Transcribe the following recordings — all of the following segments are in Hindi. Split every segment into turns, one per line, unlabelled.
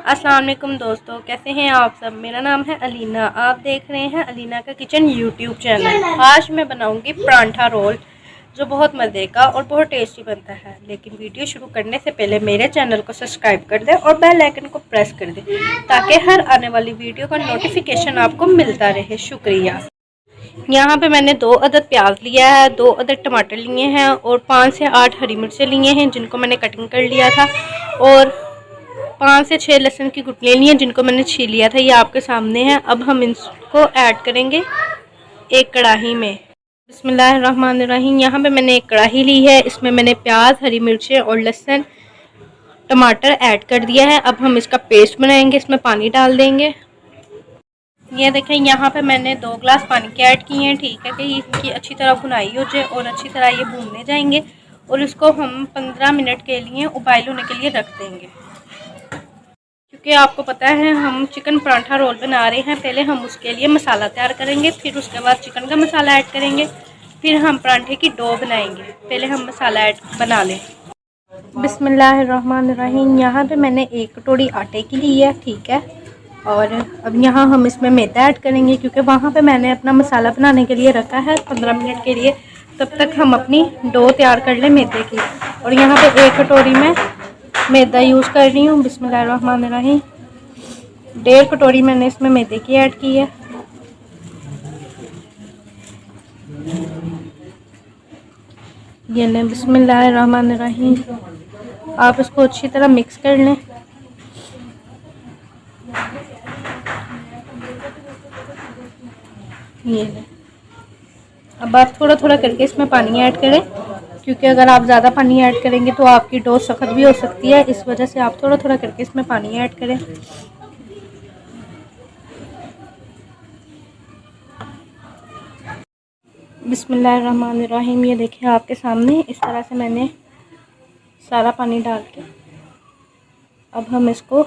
अस्सलाम वालेकुम दोस्तों, कैसे हैं आप सब। मेरा नाम है अलीना। आप देख रहे हैं अलीना का किचन यूट्यूब चैनल। आज मैं बनाऊंगी परांठा रोल जो बहुत मज़े का और बहुत टेस्टी बनता है। लेकिन वीडियो शुरू करने से पहले मेरे चैनल को सब्सक्राइब कर दें और बेल आइकन को प्रेस कर दें ताकि हर आने वाली वीडियो का नोटिफिकेशन आपको मिलता रहे। शुक्रिया। यहाँ पे मैंने 2 अदद प्याज लिया है, 2 अदद टमाटर लिए हैं और 5 से 8 हरी मिर्चें लिए हैं जिनको मैंने कटिंग कर लिया था, और 5 से 6 लहसुन की गुठलियाँ ली हैं जिनको मैंने छील लिया था। ये आपके सामने है। अब हम इसको ऐड करेंगे एक कढ़ाई में। बिस्मिल्लाहिर्रहमानिर्रहीम। यहाँ पे मैंने एक कढ़ाई ली है, इसमें मैंने प्याज, हरी मिर्चें और लहसुन, टमाटर ऐड कर दिया है। अब हम इसका पेस्ट बनाएंगे। इसमें पानी डाल देंगे। ये देखें, यहाँ पे मैंने 2 गिलास पानी के ऐड किए हैं। ठीक है कि इसकी अच्छी तरह भुनाई हो जाए और अच्छी तरह ये भूनने जाएंगे और इसको हम 15 मिनट के लिए उबाइल होने के लिए रख देंगे। क्योंकि आपको पता है हम चिकन पराठा रोल बना रहे हैं। पहले हम उसके लिए मसाला तैयार करेंगे, फिर उसके बाद चिकन का मसाला ऐड करेंगे, फिर हम पराठे की डो बनाएंगे। पहले हम मसाला ऐड बना लें। बिस्मिल्लाहिर्रहमानिर्रहीम। यहाँ पे मैंने 1 कटोरी आटे की ली है। ठीक है, और अब यहाँ हम इसमें मैदा ऐड करेंगे क्योंकि वहाँ पे मैंने अपना मसाला बनाने के लिए रखा है 15 मिनट के लिए। तब तक हम अपनी डो तैयार कर लें मैदे की। और यहाँ पे 1 कटोरी में मैदा यूज़ कर रही हूँ। बिस्मिल्लाहिर्रहमानिर्रहीम। 1.5 कटोरी मैंने इसमें मैदे की ऐड की है। ये लें, बिस्मिल्लाहिर्रहमानिर्रहीम। आप इसको अच्छी तरह मिक्स कर लें। ये लें। अब आप थोड़ा थोड़ा करके इसमें पानी ऐड करें क्योंकि अगर आप ज़्यादा पानी ऐड करेंगे तो आपकी डो सख्त भी हो सकती है। इस वजह से आप थोड़ा थोड़ा करके इसमें पानी ऐड करें। बिस्मिल्लाहिर्रहमानिर्रहीम। ये देखिए आपके सामने इस तरह से मैंने सारा पानी डाल के अब हम इसको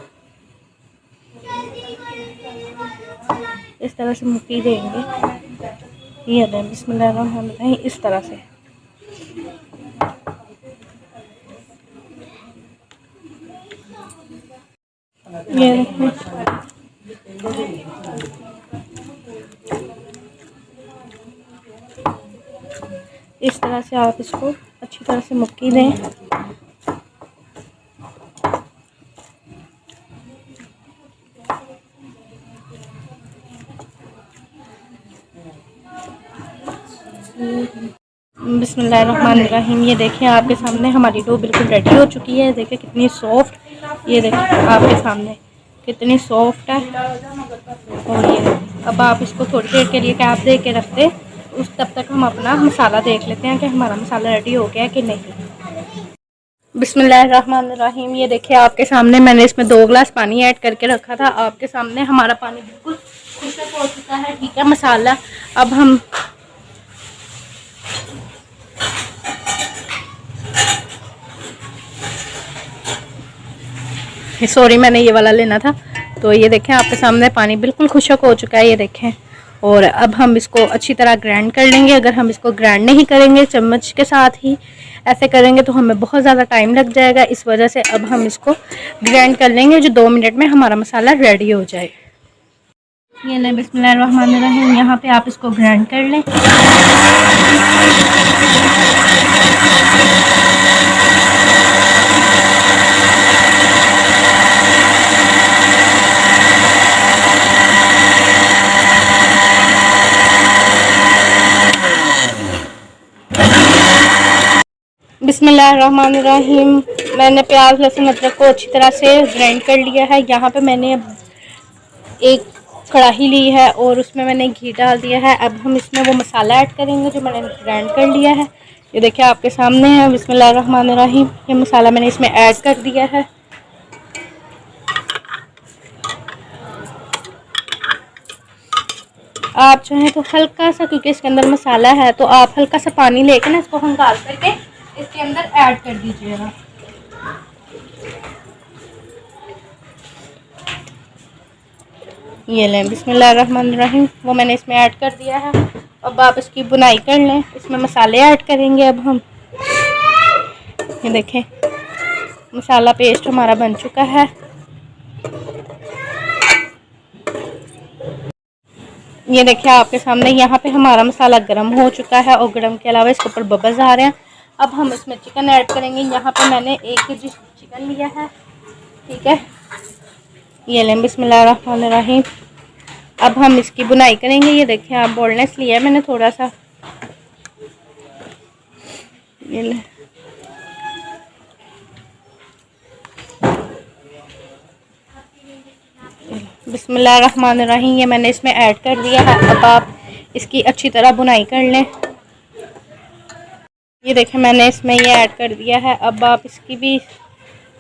इस तरह से मुक्की देंगे। ये दें, बिस्मिल्लाहिर्रहमानिर्रहीम। इस तरह से ये देखें। इस तरह से आप इसको अच्छी तरह से मुक्की दें। बिस्मिल्लाहिर्रहमानिर्रहीम। ये देखें आपके सामने हमारी डो बिल्कुल रेडी हो चुकी है। देखें कितनी सॉफ्ट। ये देखें आपके सामने कितनी सॉफ्ट है। और ये अब आप इसको थोड़ी देर के लिए गैप दे के रखते, उस तब तक हम अपना मसाला देख लेते हैं कि हमारा मसाला रेडी हो गया कि नहीं। बिस्मिल्लाहिर्रहमानिर्रहीम। ये देखिए आपके सामने मैंने इसमें 2 गिलास पानी ऐड करके रखा था। आपके सामने हमारा पानी बिल्कुल खुश्क हो चुका है। ठीक है, मसाला अब हम सॉरी मैंने ये वाला लेना था। तो ये देखें आपके सामने पानी बिल्कुल खुश्क हो चुका है। ये देखें, और अब हम इसको अच्छी तरह ग्राइंड कर लेंगे। अगर हम इसको ग्राइंड नहीं करेंगे, चम्मच के साथ ही ऐसे करेंगे तो हमें बहुत ज़्यादा टाइम लग जाएगा। इस वजह से अब हम इसको ग्राइंड कर लेंगे जो 2 मिनट में हमारा मसाला रेडी हो जाए। ये लें, बिस्मिल्लाहिर्रहमानिर्रहीम। यहाँ पे आप इसको ग्राइंड कर लें। बिस्मिल्लाहिर्रहमानिर्रहीम। मैंने प्याज, लहसुन, अदरक को अच्छी तरह से ग्राइंड कर लिया है। यहाँ पे मैंने एक कढ़ाई ली है और उसमें मैंने घी डाल दिया है। अब हम इसमें वो मसाला ऐड करेंगे जो मैंने ग्राइंड कर लिया है। ये देखिए आपके सामने है। बिस्मिल्लाहिर्रहमानिर्रहीम। ये मसाला मैंने इसमें ऐड कर दिया है। आप चाहें तो हल्का सा, क्योंकि इसके अंदर मसाला है, तो आप हल्का सा पानी लेकर ना इसको हंगाल करके इसके अंदर ऐड कर दीजिएगा। ये लें, बिस्मिल्लाहिर्रहमानिर्रहीम। वो मैंने इसमें ऐड कर दिया है। अब आप इसकी बुनाई कर लें। इसमें मसाले ऐड करेंगे अब हम। ये देखें मसाला पेस्ट हमारा बन चुका है। ये देखिए आपके सामने यहाँ पे हमारा मसाला गर्म हो चुका है और गर्म के अलावा इसके ऊपर बबल्स आ रहे हैं। अब हम इसमें चिकन ऐड करेंगे। यहाँ पे मैंने 1 kg चिकन लिया है, ठीक है। ये लें, बिस्मिल्लाहिर्रहमानिर्रहीम। अब हम इसकी बुनाई करेंगे। ये देखिए आप, बोनलेस लिया है मैंने थोड़ा सा। ये लें, बिस्मिल्लाहिर्रहमानिर्रहीम। ये मैंने इसमें ऐड कर दिया है। अब आप इसकी अच्छी तरह बुनाई कर लें। ये देखें मैंने इसमें ये ऐड कर दिया है। अब आप इसकी भी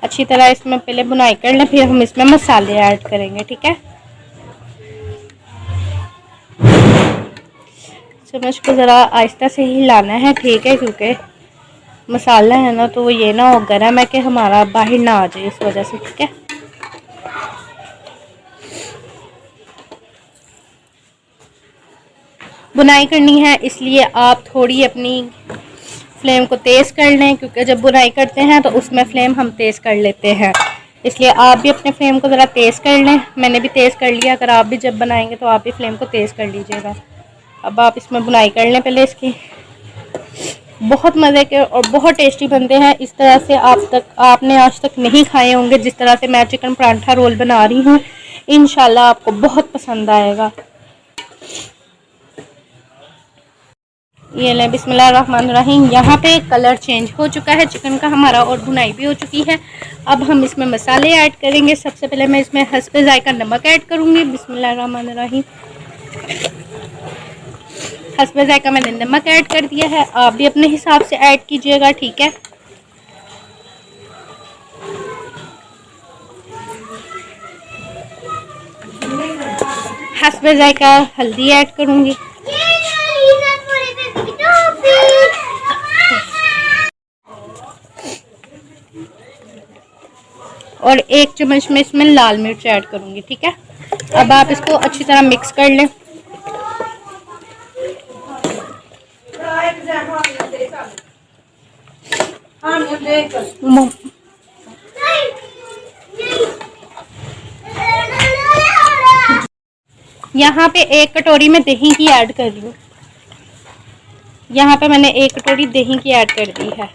अच्छी तरह इसमें पहले बुनाई कर लें, फिर हम इसमें मसाले ऐड करेंगे, ठीक है। चम्मच को ज़रा आहिस्ता से ही लाना है, ठीक है, क्योंकि मसाला है ना तो ये ना हो गर्म है कि हमारा बाहर ना आ जाए, इस वजह से, ठीक है। बुनाई करनी है इसलिए आप थोड़ी अपनी फ्लेम को तेज़ कर लें, क्योंकि जब बुनाई करते हैं तो उसमें फ्लेम हम तेज़ कर लेते हैं, इसलिए आप भी अपने फ्लेम को ज़रा तेज़ कर लें। मैंने भी तेज़ कर लिया। अगर आप भी जब बनाएंगे तो आप भी फ्लेम को तेज़ कर लीजिएगा। अब आप इसमें बुनाई कर लें पहले इसकी। बहुत मज़े के और बहुत टेस्टी बनते हैं। इस तरह से आपने आज तक नहीं खाए होंगे जिस तरह से मैं चिकन परांठा रोल बना रही हूँ। इंशाल्लाह आपको बहुत पसंद आएगा। ये ले, बिस्मिल्लाहिर्रहमानिर्रहीम। यहाँ पे कलर चेंज हो चुका है चिकन का हमारा और भुनाई भी हो चुकी है। अब हम इसमें मसाले ऐड करेंगे। सबसे पहले मैं इसमें हस्बे जायका नमक ऐड करूँगी। बिस्मिल्लाहिर्रहमानिर्रहीम। हस्बे जायका मैंने नमक ऐड कर दिया है, आप भी अपने हिसाब से ऐड कीजिएगा, ठीक है। हस्बे जायका हल्दी ऐड करूँगी। और 1 चम्मच में इसमें लाल मिर्च ऐड करूँगी, ठीक है। अब आप इसको अच्छी तरह मिक्स कर लें। यहाँ पे 1 कटोरी में दही की ऐड कर रही हूँ। यहाँ पे मैंने 1 कटोरी दही की ऐड कर दी है।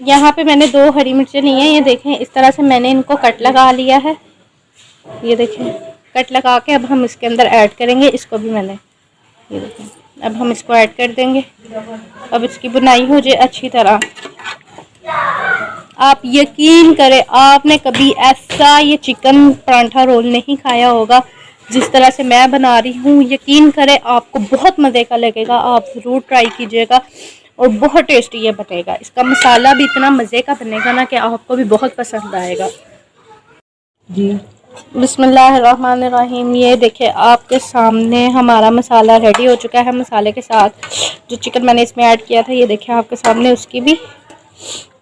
यहाँ पे मैंने 2 हरी मिर्चें ली हैं। ये देखें इस तरह से मैंने इनको कट लगा लिया है। ये देखें कट लगा के अब हम इसके अंदर ऐड करेंगे। इसको भी मैंने, ये देखें, अब हम इसको ऐड कर देंगे। अब इसकी बुनाई हो जाए अच्छी तरह। आप यकीन करें, आपने कभी ऐसा ये चिकन परांठा रोल नहीं खाया होगा जिस तरह से मैं बना रही हूँ। यकीन करें आपको बहुत मज़े का लगेगा। आप ज़रूर ट्राई कीजिएगा और बहुत टेस्टी ये बनेगा। इसका मसाला भी इतना मज़े का बनेगा ना कि आपको भी बहुत पसंद आएगा जी। बिस्मिल्लाहिर्रहमानिर्रहीम। ये देखिए आपके सामने हमारा मसाला रेडी हो चुका है। मसाले के साथ जो चिकन मैंने इसमें ऐड किया था, ये देखिए आपके सामने उसकी भी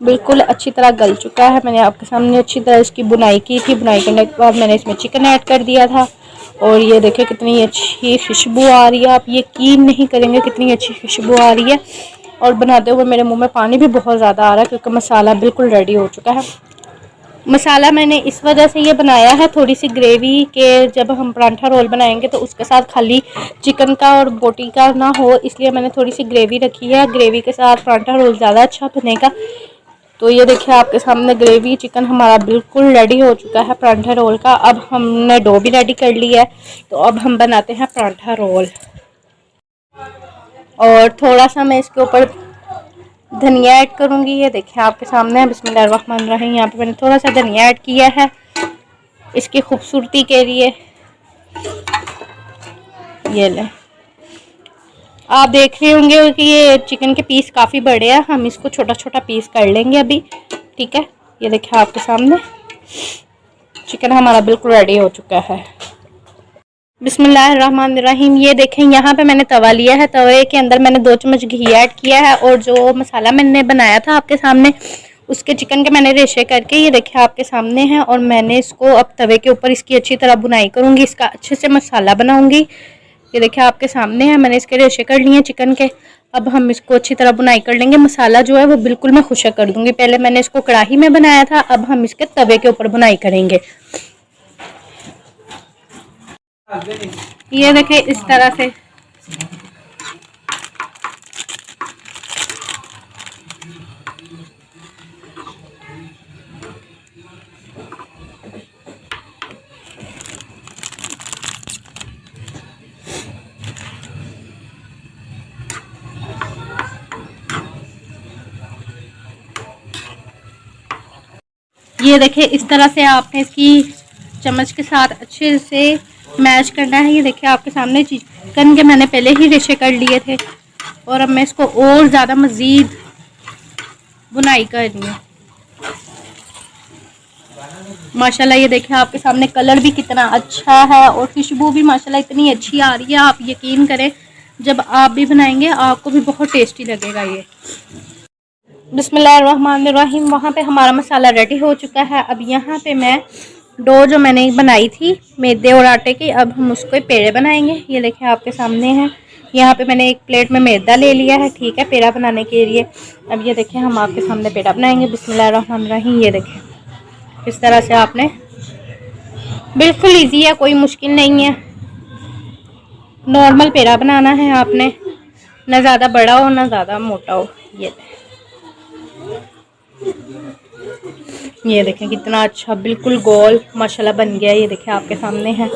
बिल्कुल अच्छी तरह गल चुका है। मैंने आपके सामने अच्छी तरह इसकी बुनाई की थी। बुनाई करने के बाद मैंने इसमें चिकन ऐड कर दिया था और ये देखिए कितनी अच्छी खुशबू आ रही है। आप यकीन नहीं करेंगे कितनी अच्छी खुशबू आ रही है। और बनाते हुए मेरे मुंह में पानी भी बहुत ज़्यादा आ रहा है क्योंकि मसाला बिल्कुल रेडी हो चुका है। मसाला मैंने इस वजह से ये बनाया है, थोड़ी सी ग्रेवी के जब हम परांठा रोल बनाएंगे तो उसके साथ खाली चिकन का और बोटी का ना हो, इसलिए मैंने थोड़ी सी ग्रेवी रखी है। ग्रेवी के साथ परांठा रोल ज़्यादा अच्छा बनेगा। तो ये देखिए आपके सामने ग्रेवी चिकन हमारा बिल्कुल रेडी हो चुका है परांठा रोल का। अब हमने डो भी रेडी कर लिया है, तो अब हम बनाते हैं परांठा रोल। और थोड़ा सा मैं इसके ऊपर धनिया ऐड करूँगी। ये देखिए आपके सामने बिस्मिल्लाहिर्रहमानिर्रहीम। यहाँ पे मैंने थोड़ा सा धनिया ऐड किया है इसकी खूबसूरती के लिए। ये ले, आप देख रहे होंगे कि ये चिकन के पीस काफ़ी बड़े हैं। हम इसको छोटा छोटा पीस कर लेंगे अभी, ठीक है। ये देखिए आपके सामने चिकन हमारा बिल्कुल रेडी हो चुका है। बिस्मिल्लाहिर्रहमानिर्रहीम। ये देखें यहाँ पे मैंने तवा लिया है। तवे के अंदर मैंने 2 चम्मच घी ऐड किया है और जो मसाला मैंने बनाया था आपके सामने उसके चिकन के मैंने रेशे करके ये देखिए आपके सामने हैं। और मैंने इसको अब तवे के ऊपर इसकी अच्छी तरह बुनाई करूँगी, इसका अच्छे से मसाला बनाऊँगी। ये देखिए आपके सामने है, मैंने इसके रेशे कर लिए चिकन के। अब हम इसको अच्छी तरह बुनाई कर लेंगे। मसाला जो है वो बिल्कुल मैं खुशक कर दूँगी। पहले मैंने इसको कढ़ाई में बनाया था, अब हम इसके तवे के ऊपर बुनाई करेंगे। ये देखिए इस तरह से ये देखिए इस तरह से आपने इसकी चम्मच के साथ अच्छे से मैश करना है। ये देखिए आपके सामने चिकन के मैंने पहले ही रेशे कर लिए थे और अब मैं इसको और ज़्यादा मज़ीद बुनाई कर रही हूँ। माशाल्लाह ये देखिए आपके सामने कलर भी कितना अच्छा है और खुशबू भी माशाल्लाह इतनी अच्छी आ रही है। आप यकीन करें जब आप भी बनाएंगे आपको भी बहुत टेस्टी लगेगा ये। बिस्मिल्लाहिर्रहमानिर्रहीम। वहाँ पे हमारा मसाला रेडी हो चुका है। अब यहाँ पे मैं डो जो मैंने बनाई थी मैदे और आटे की, अब हम उसको पेड़े बनाएंगे। ये देखिए आपके सामने है। यहाँ पे मैंने एक प्लेट में मैदा ले लिया है, ठीक है, पेड़ा बनाने के लिए। अब ये देखिए हम आपके सामने पेड़ा बनाएंगे। बिस्मिल्लाहिर्रहमानिर्रहीम। ये देखिए इस तरह से आपने, बिल्कुल ईजी है, कोई मुश्किल नहीं है। नॉर्मल पेड़ा बनाना है आपने, ना ज़्यादा बड़ा हो ना ज़्यादा मोटा हो। ये देखें कितना अच्छा बिल्कुल गोल माशाल्लाह बन गया। ये देखें आपके सामने है।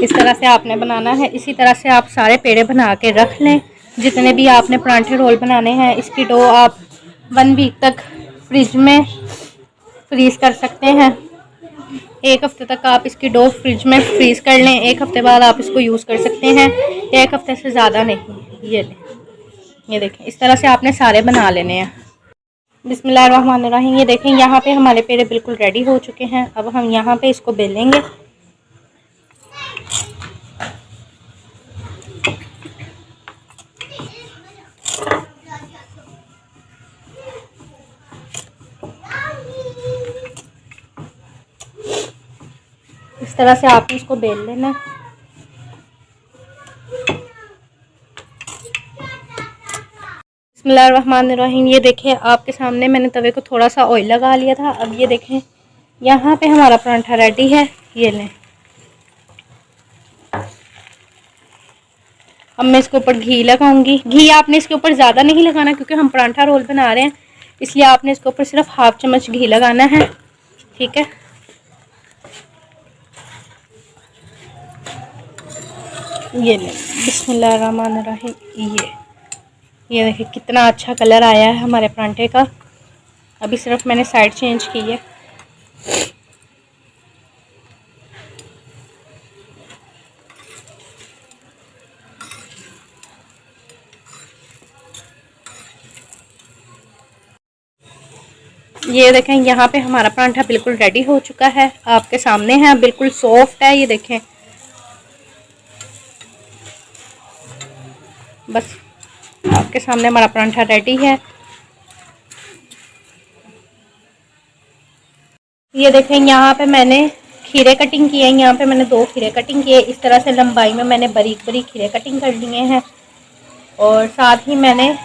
इस तरह से आपने बनाना है। इसी तरह से आप सारे पेड़े बना के रख लें जितने भी आपने परांठे रोल बनाने हैं। इसकी डो आप 1 वीक तक फ्रिज में फ्रीज़ कर सकते हैं। 1 हफ्ते तक आप इसकी डो फ्रिज में फ्रीज़ कर लें। 1 हफ्ते बाद आप इसको यूज़ कर सकते हैं, 1 हफ्ते से ज़्यादा नहीं। ये लें, ये देखें इस तरह से आपने सारे बना लेने हैं। बिस्मिल्लाहिर्रहमानिर्रहीम। ये देखें यहाँ पे हमारे पेड़े बिल्कुल रेडी हो चुके हैं। अब हम यहाँ पे इसको बेलेंगे। इस तरह से आपने इसको बेल लेना है। बिस्मिल्लाहिर्रहमानिर्रहीम। ये देखें आपके सामने मैंने तवे को थोड़ा सा ऑयल लगा लिया था। अब ये देखें यहाँ पे हमारा परांठा रेडी है। ये लें, अब मैं इसके ऊपर घी लगाऊंगी। घी आपने इसके ऊपर ज़्यादा नहीं लगाना क्योंकि हम परांठा रोल बना रहे हैं, इसलिए आपने इसके ऊपर सिर्फ 1/2 चम्मच घी लगाना है, ठीक है। ये लें, बिस्मिल्लाहिर्रहमानिर्रहीम। ये देखिए कितना अच्छा कलर आया है हमारे परांठे का। अभी सिर्फ मैंने साइड चेंज की है। ये देखें यहाँ पे हमारा परांठा बिल्कुल रेडी हो चुका है, आपके सामने है, बिल्कुल सॉफ्ट है। ये देखें बस आपके सामने हमारा परांठा रेडी है। ये देखें यहाँ पे मैंने खीरे कटिंग किए हैं। यहाँ पे मैंने 2 खीरे कटिंग किए। इस तरह से लंबाई में मैंने बारीक बारीक खीरे कटिंग कर लिए हैं और साथ ही मैंने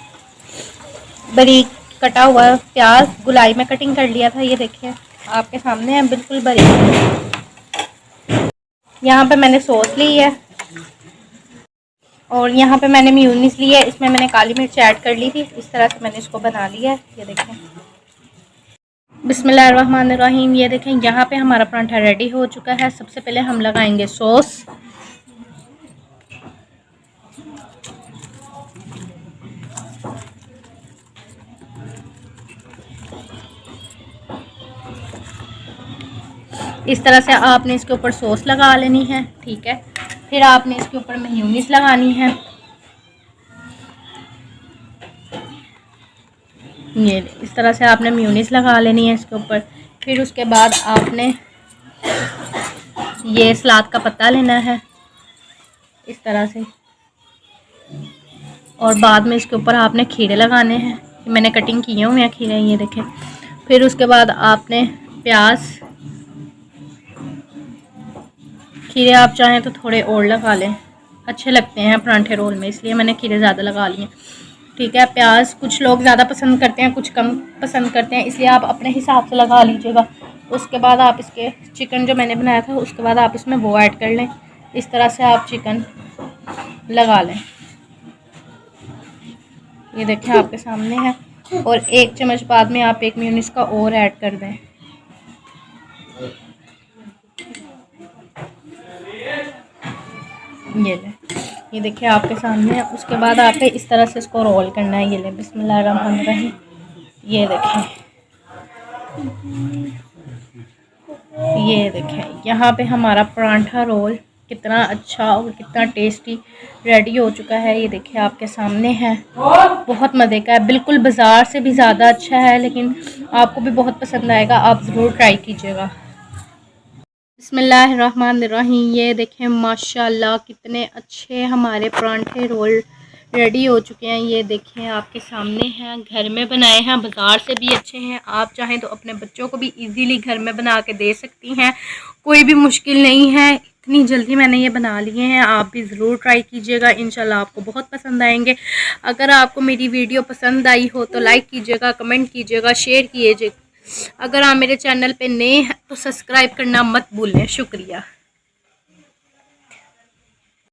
बारीक कटा हुआ प्याज गुलाई में कटिंग कर लिया था। ये देखिए आपके सामने है, बिल्कुल बारीक। यहाँ पे मैंने सॉस ली है और यहाँ पे मैंने मेयोनीज ली है। इसमें मैंने काली मिर्च ऐड कर ली थी। इस तरह से मैंने इसको बना लिया है। ये देखें बिस्मिल्लाहिर्रहमानिर्रहीम। ये देखें यहाँ पे हमारा परांठा रेडी हो चुका है। सबसे पहले हम लगाएंगे सॉस। इस तरह से आपने इसके ऊपर सॉस लगा लेनी है, ठीक है। फिर आपने इसके ऊपर मेयोनीज लगानी है। ये इस तरह से आपने मेयोनीज लगा लेनी है इसके ऊपर। फिर उसके बाद आपने ये सलाद का पत्ता लेना है इस तरह से, और बाद में इसके ऊपर आपने खीरे लगाने हैं। मैंने कटिंग किए हुए हैं खीरे, ये देखें। फिर उसके बाद आपने प्याज, खीरे आप चाहें तो थोड़े और लगा लें, अच्छे लगते हैं परांठे रोल में, इसलिए मैंने खीरे ज़्यादा लगा लिए। ठीक है, प्याज कुछ लोग ज़्यादा पसंद करते हैं, कुछ कम पसंद करते हैं, इसलिए आप अपने हिसाब से लगा लीजिएगा। उसके बाद आप इसके चिकन जो मैंने बनाया था उसके बाद आप इसमें वो ऐड कर लें। इस तरह से आप चिकन लगा लें। ये देखें आपके सामने है। और 1 चम्मच बाद में आप 1 मेयोनीज का और ऐड कर दें। ये ले, ये देखिए आपके सामने है। उसके बाद आपने इस तरह से इसको रोल करना है। ये ले, बिस्मिल्लाहिर्रहमानिर्रहीम। ये देखें, ये देखें यहाँ पे हमारा परांठा रोल कितना अच्छा और कितना टेस्टी रेडी हो चुका है। ये देखिए आपके सामने है, बहुत मज़े का है, बिल्कुल बाज़ार से भी ज़्यादा अच्छा है, लेकिन आपको भी बहुत पसंद आएगा, आप ज़रूर ट्राई कीजिएगा। बिस्मिल्लाहिर्रहमानिर्रहीम। ये देखें माशाल्लाह कितने अच्छे हमारे परांठे रोल रेडी हो चुके हैं। ये देखें आपके सामने हैं, घर में बनाए हैं, बाज़ार से भी अच्छे हैं। आप चाहें तो अपने बच्चों को भी इजीली घर में बना के दे सकती हैं, कोई भी मुश्किल नहीं है। इतनी जल्दी मैंने ये बना लिए हैं, आप भी ज़रूर ट्राई कीजिएगा, इंशाल्लाह आपको बहुत पसंद आएंगे। अगर आपको मेरी वीडियो पसंद आई हो तो लाइक कीजिएगा, कमेंट कीजिएगा, शेयर कीजिएगा। अगर आप मेरे चैनल पे नए हैं तो सब्सक्राइब करना मत भूलें। शुक्रिया।